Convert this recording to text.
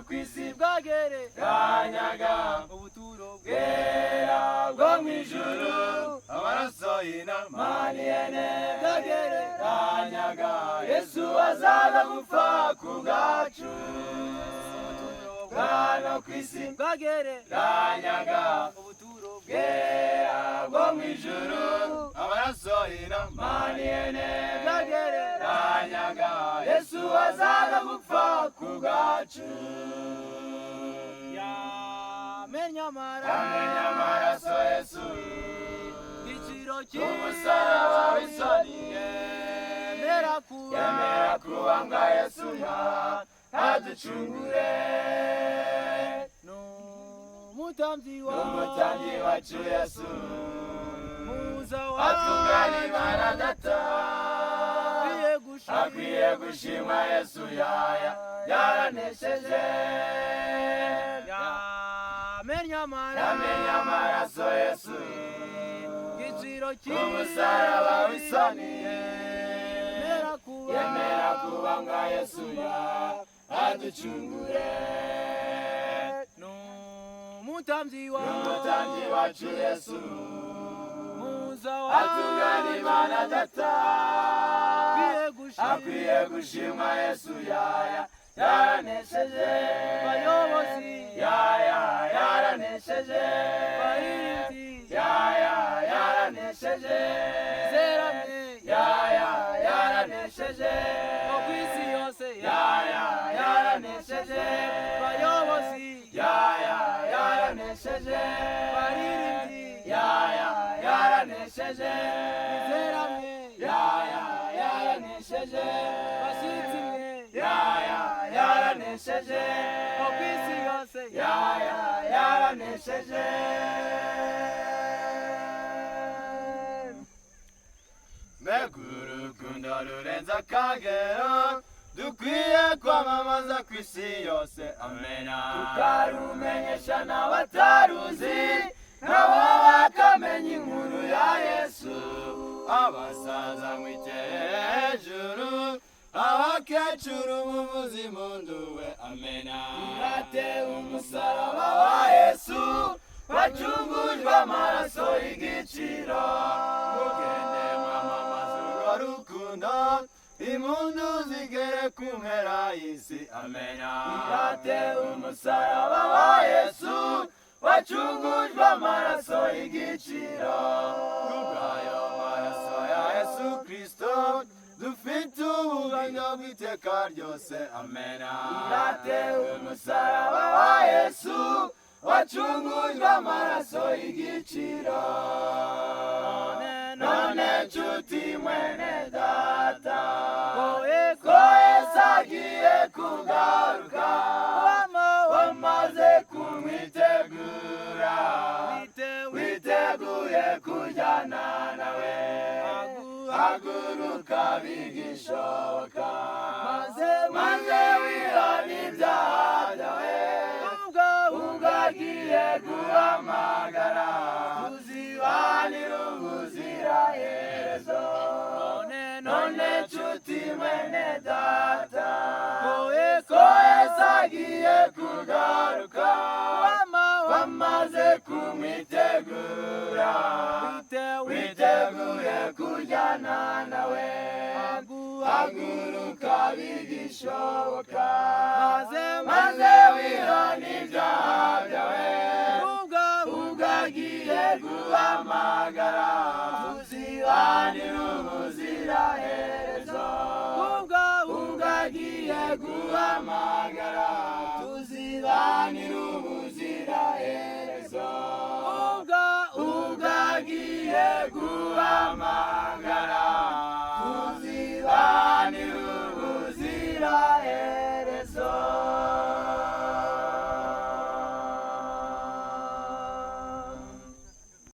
kw'isi bwagereranyaga ubuturo bwera bwo mw'ijuru amaraso y'intama n'ihene bwagereranyaga Yesu azaza gupfa ku bwacu bwano kw'isi bwagereranyaga ubuturo bwera bwo mw'ijuru amaraso y'intama n'ihene bwagereranyaga Yesu azaza gupfa ku bwacu yamenye amaraso Yesu igiciro cy'umusaraba w'isoni yemera kubambwa Yesu aducungure n'umutambyi wacu Yesu atunganya Imana Data akwiye gushimwa Yesu yaranesheje yamenye amaraso Yesu igiciro cy'umusaraba w'isoni yemera kubambwa Yesu aducungure n'umutambyi wacu Yesu atunganya Imana Data akwiye gushimwa Yesu yaranesheje bayobozi yaranesheje yaranesheje zeramye yaranesheje kw'isi yose yaranesheje bayobozi yaranesheje baririmbyi yaranesheje zeramye yaranesheje bashyitsi yaranesheje kw'isi yose yaranesheje mbega urukundo rurenze akagero dukwiye kwamamaza kw'isi yose amena tukarumenyesha n'abataruzi nabo bakamenya inkuru ya Yesu abasaza mwiteye hejuru abakecuru muvuze impundu we amena irate umusaraba wa Yesu wacungujwe amaraso y'igiciro mugende mwamamaza urwo rukundo impundu zigere ku mpera y'isi amena irate umusaraba wa Yesu wacungujwe amaraso y'igiciro kubw'ayo maraso ya Yesu Kristo dufite ubugingo bw'iteka ryose amena irate umusaraba wa Yesu wacungujwe amaraso y'igiciro none nshuti mwene data ko Yesu agiye kugaruka wamaze kumwitegura witeguye kujyana nawe haguruka bigishoboka maze wihane ibyaha byawe ubwo agiye guhamagara tuzibanire ubuziraherezo none nshuti mwene data ko Yesu agiye kugaruka wamaze kumwitegura witeguye kujyana nawe haguruka bigishoboka maze wihane ibyaha byawe ubwo agiye guhamagara tuzibanire ubuziraherezo ubwo agiye guhamagara